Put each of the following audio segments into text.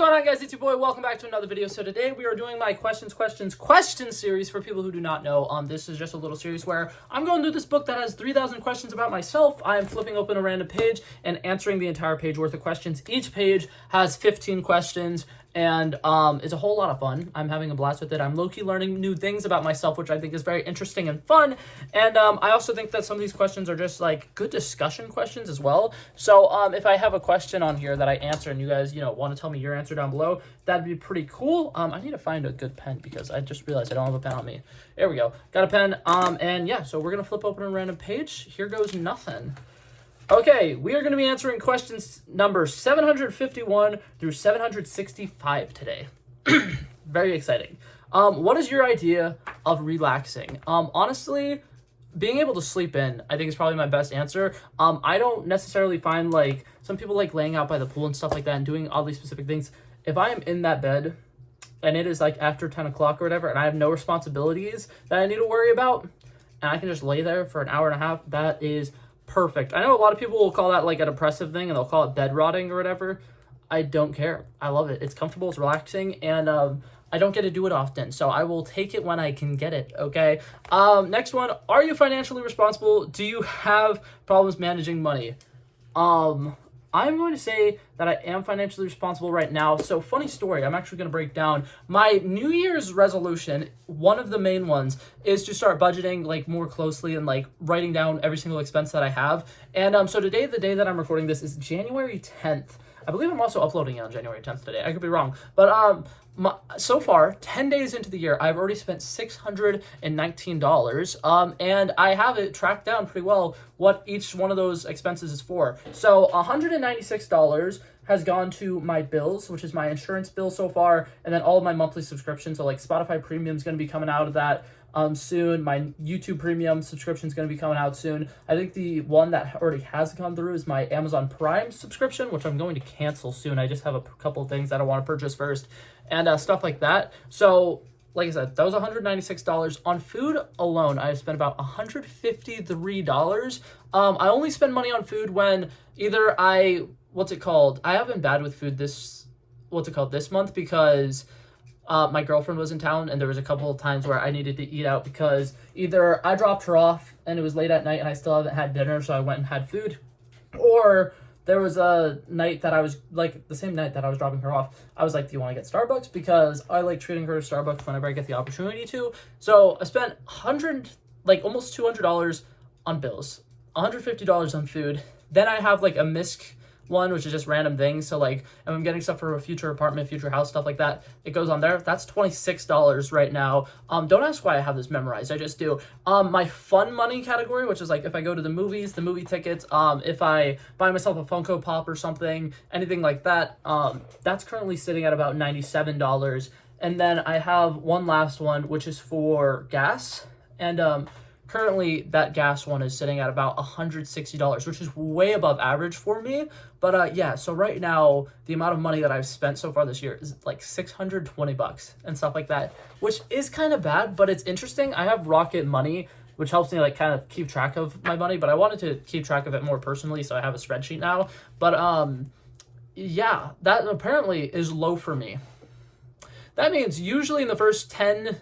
going on, guys? It's your boy. Welcome back to another video. So today we are doing my question series for people who do not know. This is just a little series where I'm going through this book that has 3,000 questions about myself. I am flipping open a random page and answering the entire page worth of questions. Each page has 15 questions. And it's a whole lot of fun. I'm having a blast with it. I'm low-key learning new things about myself, which I think is very interesting and fun. And I also think that some of these questions are just like good discussion questions as well. So if I have a question on here that I answer and you guys, want to tell me your answer down below, that'd be pretty cool. I need to find a good pen because I just realized I don't have a pen on me. There we go. Got a pen. And yeah, so we're going to flip open a random page. Here goes nothing. Okay, we are going to be answering questions number 751 through 765 today. Very exciting. What is your idea of relaxing? Honestly, being able to sleep in, I think is probably my best answer. I don't necessarily find like some people like laying out by the pool and stuff like that and doing all these specific things. If I am in that bed and it is like after 10 o'clock or whatever and I have no responsibilities that I need to worry about and I can just lay there for an hour and a half, that is perfect. I know a lot of people will call that like a depressive thing and they'll call it bed rotting or whatever. I don't care. I love it. It's comfortable, it's relaxing, and I don't get to do it often, so I will take it when I can get it, okay? Next one, are you financially responsible? Do you have problems managing money? I'm going to say that I am financially responsible right now. So funny story, I'm actually going to break down my New Year's resolution. One of the main ones is to start budgeting like more closely and like writing down every single expense that I have. And so today, the day that I'm recording this is January 10th. I believe I'm also uploading it on January 10th today. I could be wrong. But so far, 10 days into the year, I've already spent $619. And I have it tracked down pretty well what each one of those expenses is for. So $196 has gone to my bills, which is my insurance bill so far, and then all of my monthly subscriptions. So like Spotify Premium is going to be coming out of that soon. My YouTube Premium subscription is going to be coming out soon. I think the one that already has come through is my Amazon Prime subscription, which I'm going to cancel soon. I just have a couple of things that I want to purchase first and stuff like that. So like I said, that was $196. On food alone, I've spent about $153. I only spend money on food when either I have been bad with food this month because my girlfriend was in town and there was a couple of times where I needed to eat out because either I dropped her off and it was late at night and I still haven't had dinner, so I went and had food, or there was a night that I was like, the same night that I was dropping her off, I was like, do you want to get Starbucks? Because I like treating her to Starbucks whenever I get the opportunity to. So I spent almost $200 on bills, $150 on food. Then I have like a misc one, which is just random things. So like, if I'm getting stuff for a future apartment, future house, stuff like that, it goes on there. That's $26 right now. Don't ask why I have this memorized. I just do. My fun money category, which is like if I go to the movies, the movie tickets, if I buy myself a Funko Pop or something, anything like that, that's currently sitting at about $97. And then I have one last one, which is for gas. And currently, that gas one is sitting at about $160, which is way above average for me. But yeah, so right now, the amount of money that I've spent so far this year is like $620 and stuff like that, which is kind of bad, but it's interesting. I have Rocket Money, which helps me like kind of keep track of my money, but I wanted to keep track of it more personally, so I have a spreadsheet now. But yeah, that apparently is low for me. That means usually in the first 10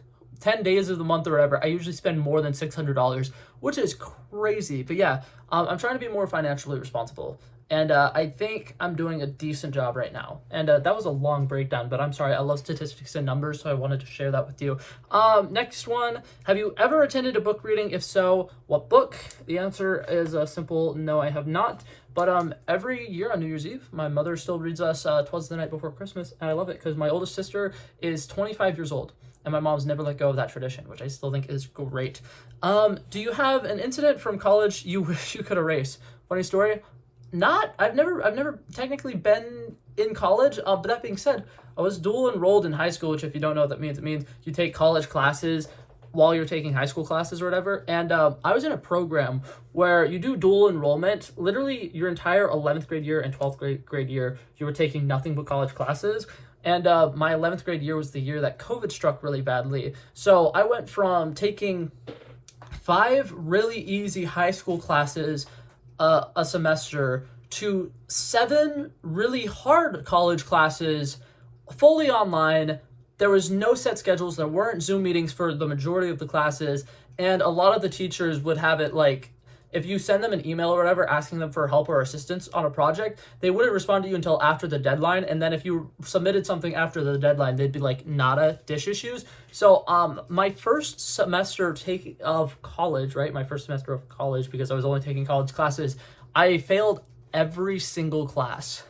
days of the month or whatever, I usually spend more than $600, which is crazy. But yeah, I'm trying to be more financially responsible. And I think I'm doing a decent job right now. And that was a long breakdown, but I'm sorry. I love statistics and numbers, so I wanted to share that with you. Next one, have you ever attended a book reading? If so, what book? The answer is a simple no, I have not. But every year on New Year's Eve, my mother still reads us 'Twas the Night Before Christmas, and I love it because my oldest sister is 25 years old. And my mom's never let go of that tradition, which I still think is great. Do you have an incident from college you wish you could erase? Funny story. I've never technically been in college. But that being said, I was dual enrolled in high school, which if you don't know what that means, it means you take college classes while you're taking high school classes or whatever. And I was in a program where you do dual enrollment. Literally your entire 11th grade year and 12th grade year, you were taking nothing but college classes. And my 11th grade year was the year that COVID struck really badly. So I went from taking 5 really easy high school classes a semester to 7 really hard college classes fully online. There was no set schedules. There weren't Zoom meetings for the majority of the classes. And a lot of the teachers would have it like, if you send them an email or whatever asking them for help or assistance on a project, they wouldn't respond to you until after the deadline. And then if you submitted something after the deadline, they'd be like, nada, dish issues. So my first semester of college, right? My first semester of college, because I was only taking college classes, I failed every single class.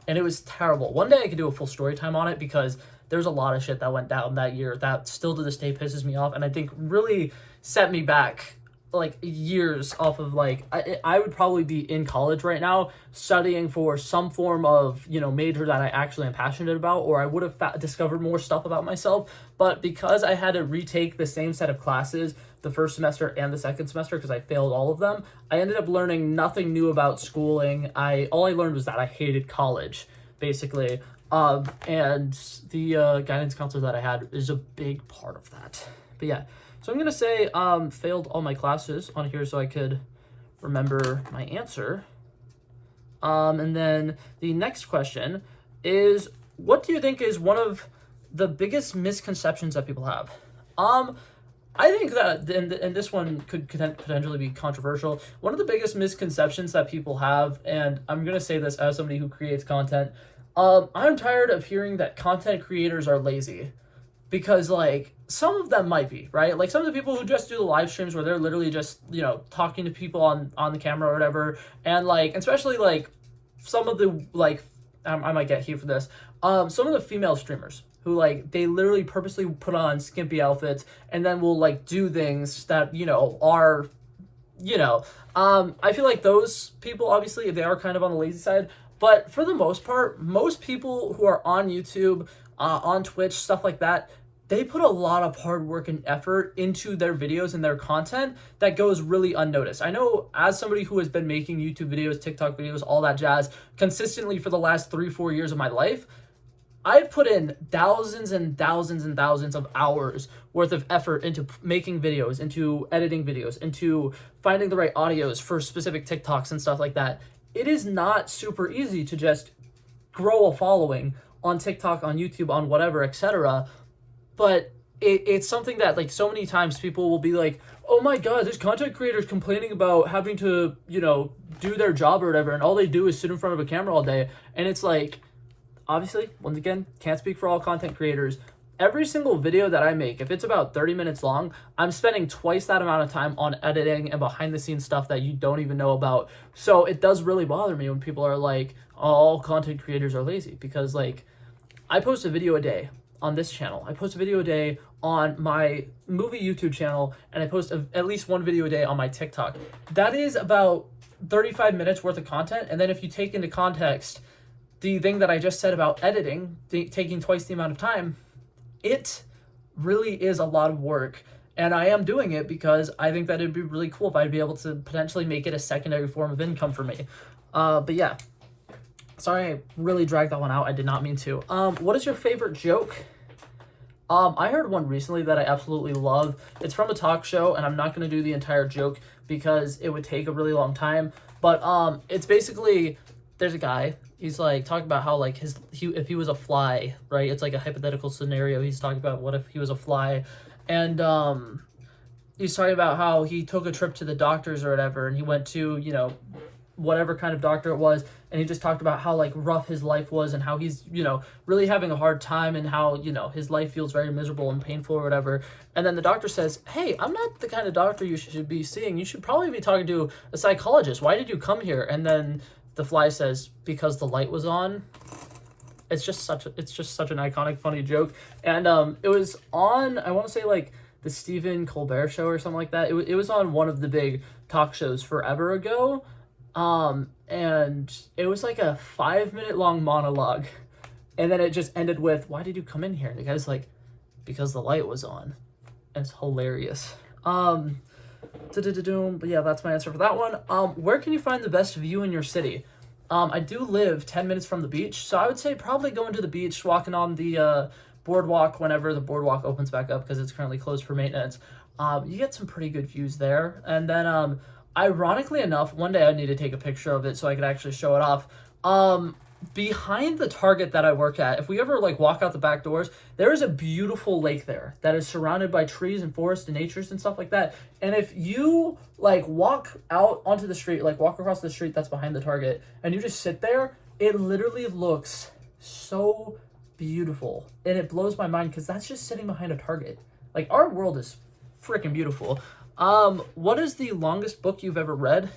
And it was terrible. One day I could do a full story time on it because there's a lot of shit that went down that year that still to this day pisses me off, and I think really set me back like years off of like I would probably be in college right now studying for some form of major that I actually am passionate about, or I would have discovered more stuff about myself. But because I had to retake the same set of classes the first semester and the second semester because I failed all of them, I ended up learning nothing new about schooling. All I learned was that I hated college basically. And the guidance counselor that I had is a big part of that. But yeah, so I'm gonna say failed all my classes on here so I could remember my answer. And then the next question is, what do you think is one of the biggest misconceptions that people have? I think that, and this one could potentially be controversial, one of the biggest misconceptions that people have, and I'm gonna say this as somebody who creates content, I'm tired of hearing that content creators are lazy, because like some of them might be, right? Like some of the people who just do the live streams where they're literally just, talking to people on the camera or whatever. And like, especially like some of the, like, I might get heat for this. Some of the female streamers who like, they literally purposely put on skimpy outfits and then will like do things that, are, I feel like those people, obviously they are kind of on the lazy side. But for the most part, most people who are on YouTube, on Twitch, stuff like that, they put a lot of hard work and effort into their videos and their content that goes really unnoticed. I know as somebody who has been making YouTube videos, TikTok videos, all that jazz, consistently for the last 3-4 years of my life, I've put in thousands and thousands and thousands of hours worth of effort into making videos, into editing videos, into finding the right audios for specific TikToks and stuff like that. It is not super easy to just grow a following on TikTok, on YouTube, on whatever, etc. But it's something that like so many times people will be like, oh my god, there's content creators complaining about having to, do their job or whatever, and all they do is sit in front of a camera all day. And it's like, obviously, once again, can't speak for all content creators. Every single video that I make, if it's about 30 minutes long, I'm spending twice that amount of time on editing and behind the scenes stuff that you don't even know about. So it does really bother me when people are like, oh, all content creators are lazy, because like I post a video a day on this channel. I post a video a day on my movie YouTube channel, and I post at least one video a day on my TikTok. That is about 35 minutes worth of content. And then if you take into context the thing that I just said about editing, taking twice the amount of time, it really is a lot of work. And I am doing it because I think that it'd be really cool if I'd be able to potentially make it a secondary form of income for me. But yeah, sorry I really dragged that one out. I did not mean to. What is your favorite joke? I heard one recently that I absolutely love. It's from a talk show, and I'm not going to do the entire joke because it would take a really long time. But it's basically, there's a guy, he's like talking about how like if he was a fly, right? It's like a hypothetical scenario. He's talking about what if he was a fly, and he's talking about how he took a trip to the doctors or whatever, and he went to whatever kind of doctor it was, and he just talked about how like rough his life was and how he's really having a hard time, and how his life feels very miserable and painful or whatever. And then the doctor says, hey, I'm not the kind of doctor you should be seeing. You should probably be talking to a psychologist. Why did you come here? And then the fly says, because the light was on. It's just such an iconic, funny joke. And it was on, I want to say like the Stephen Colbert Show or something like that. It was on one of the big talk shows forever ago. And it was like a 5-minute long monologue. And then it just ended with, why did you come in here? And the guy's like, because the light was on. And it's hilarious. But yeah, that's my answer for that one. Where can you find the best view in your city? I do live 10 minutes from the beach, so I would say probably going to the beach, walking on the boardwalk whenever the boardwalk opens back up, because it's currently closed for maintenance. You get some pretty good views there. And then ironically enough, one day I need to take a picture of it so I could actually show it off. behind the Target that I work at, if we ever like walk out the back doors, there is a beautiful lake there that is surrounded by trees and forests and natures and stuff like that. And if you like walk out onto the street, like walk across the street that's behind the Target, and you just sit there, it literally looks so beautiful. And it blows my mind because that's just sitting behind a Target. Like, our world is freaking beautiful. What is the longest book you've ever read?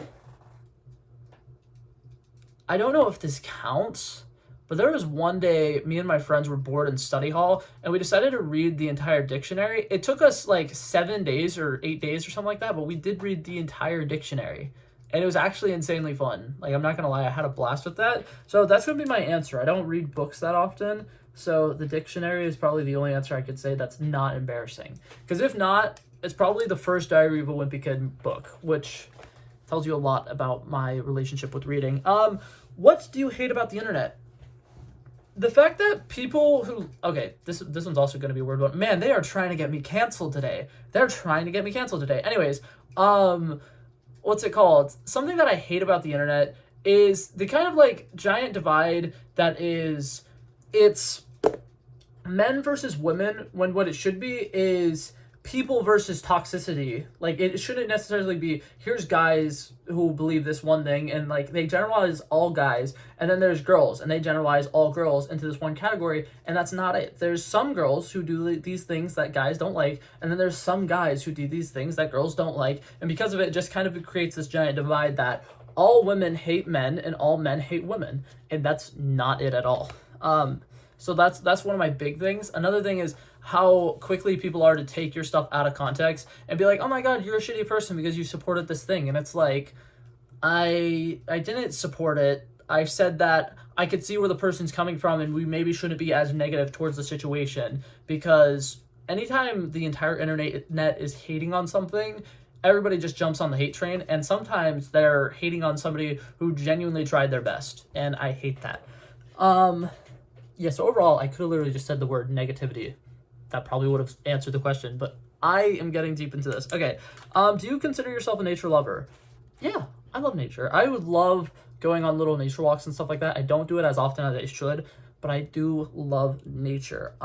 I don't know if this counts, but there was one day me and my friends were bored in study hall and we decided to read the entire dictionary. It took us like 7 days or 8 days or something like that, but we did read the entire dictionary. And it was actually insanely fun. Like, I'm not gonna lie, I had a blast with that. So that's gonna be my answer. I don't read books that often, so the dictionary is probably the only answer I could say that's not embarrassing. Because if not, it's probably the first Diary of a Wimpy Kid book, which tells you a lot about my relationship with reading. What do you hate about the internet? The fact that people who... Okay, this one's also going to be a weird one. Man, they are trying to get me canceled today. Anyways, what's it called? Something that I hate about the internet is the kind of like giant divide that is... It's men versus women when what it should be is people versus toxicity. Like, it shouldn't necessarily be, here's guys who believe this one thing, and like they generalize all guys, and then there's girls and they generalize all girls into this one category, and that's not it. There's some girls who do these things that guys don't like, and then there's some guys who do these things that girls don't like, and because of it just kind of creates this giant divide that all women hate men and all men hate women, and that's not it at all. So that's one of my big things. Another thing is how quickly people are to take your stuff out of context and be like, oh my god, you're a shitty person because you supported this thing. And it's like, I didn't support it. I said that I could see where the person's coming from and we maybe shouldn't be as negative towards the situation, because anytime the entire internet is hating on something, everybody just jumps on the hate train, and sometimes they're hating on somebody who genuinely tried their best, and I hate that. Yeah, so overall, I could have literally just said the word negativity. That probably would have answered the question, but I am getting deep into this. Okay, do you consider yourself a nature lover? Yeah, I love nature. I would love going on little nature walks and stuff like that. I don't do it as often as I should, but I do love nature.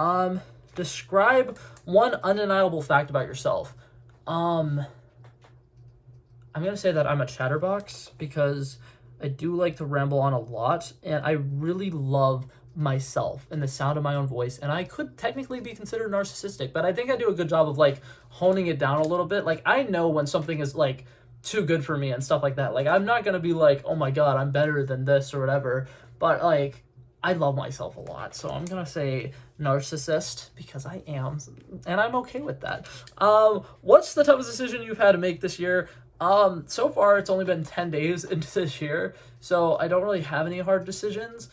Describe one undeniable fact about yourself. I'm going to say that I'm a chatterbox because I do like to ramble on a lot, and I really love myself and the sound of my own voice, and I could technically be considered narcissistic, but I think I do a good job of like honing it down a little bit. Like, I know when something is like too good for me and stuff like that. Like, I'm not gonna be like, oh my god, I'm better than this or whatever, but like, I love myself a lot, so I'm gonna say narcissist because I am, and I'm okay with that. What's the toughest decision you've had to make this year? So far it's only been 10 days into this year, so I don't really have any hard decisions.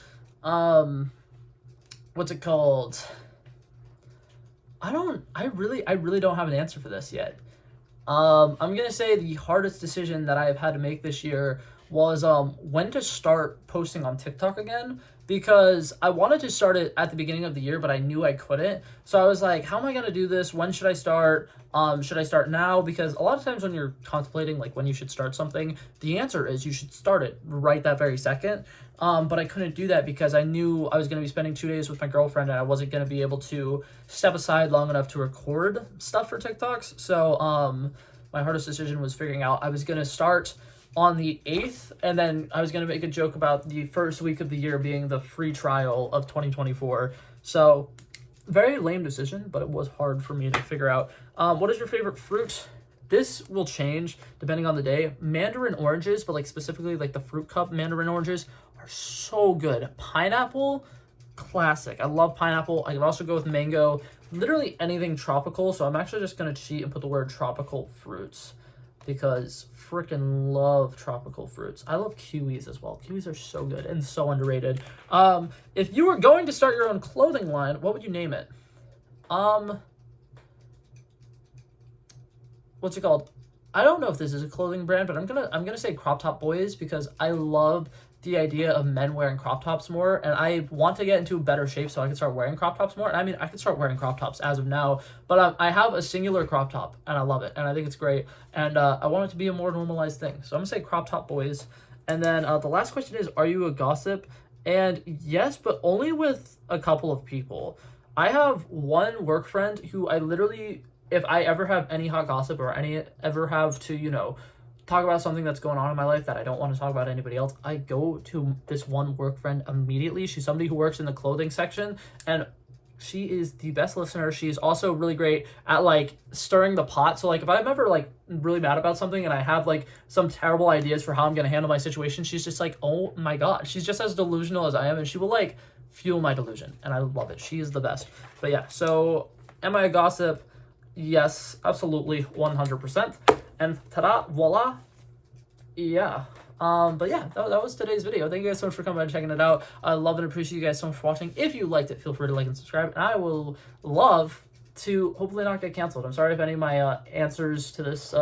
What's it called? I really don't have an answer for this yet. I'm gonna say the hardest decision that I've had to make this year was when to start posting on TikTok again, because I wanted to start it at the beginning of the year, but I knew I couldn't. So I was like, how am I gonna do this? When should I start? Should I start now? Because a lot of times when you're contemplating like when you should start something, the answer is you should start it right that very second. But I couldn't do that because I knew I was going to be spending 2 days with my girlfriend and I wasn't going to be able to step aside long enough to record stuff for TikToks. So my hardest decision was figuring out I was going to start on the 8th, and then I was going to make a joke about the first week of the year being the free trial of 2024. So very lame decision, but it was hard for me to figure out. What is your favorite fruit? This will change depending on the day. Mandarin oranges, but like specifically like the fruit cup mandarin oranges are so good. Pineapple, classic. I love pineapple. I can also go with mango. Literally anything tropical. So I'm actually just going to cheat and put the word tropical fruits because freaking love tropical fruits. I love kiwis as well. Kiwis are so good and so underrated. If you were going to start your own clothing line, what would you name it? What's it called? I don't know if this is a clothing brand, but I'm gonna say Crop Top Boys because I love the idea of men wearing crop tops more, and I want to get into better shape so I can start wearing crop tops more. And I mean, I can start wearing crop tops as of now, but I have a singular crop top, and I love it, and I think it's great, and I want it to be a more normalized thing. So I'm gonna say Crop Top Boys. And then the last question is, are you a gossip? And yes, but only with a couple of people. I have one work friend who I literally, if I ever have any hot gossip or any ever have to, talk about something that's going on in my life that I don't want to talk about to anybody else, I go to this one work friend immediately. She's somebody who works in the clothing section, and she is the best listener. She's also really great at like stirring the pot. So like if I'm ever like really mad about something and I have like some terrible ideas for how I'm gonna handle my situation, she's just like, oh my god, she's just as delusional as I am, and she will like fuel my delusion, and I love it. She is the best. But yeah, so am I a gossip? Yes, absolutely, 100%. And ta-da, voila. Yeah. But yeah, that was today's video. Thank you guys so much for coming and checking it out. I love and appreciate you guys so much for watching. If you liked it, feel free to like and subscribe. And I will love to hopefully not get canceled. I'm sorry if any of my answers to this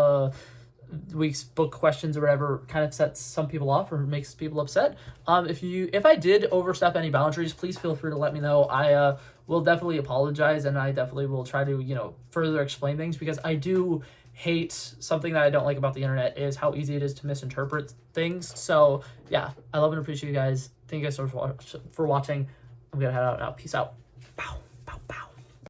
week's book questions or whatever kind of sets some people off or makes people upset. If I did overstep any boundaries, please feel free to let me know. I will definitely apologize, and I definitely will try to further explain things, because I do hate something that I don't like about the internet is how easy it is to misinterpret things. So yeah, I love and appreciate you guys. Thank you guys so much for watching. I'm gonna head out now. Peace out. Bow.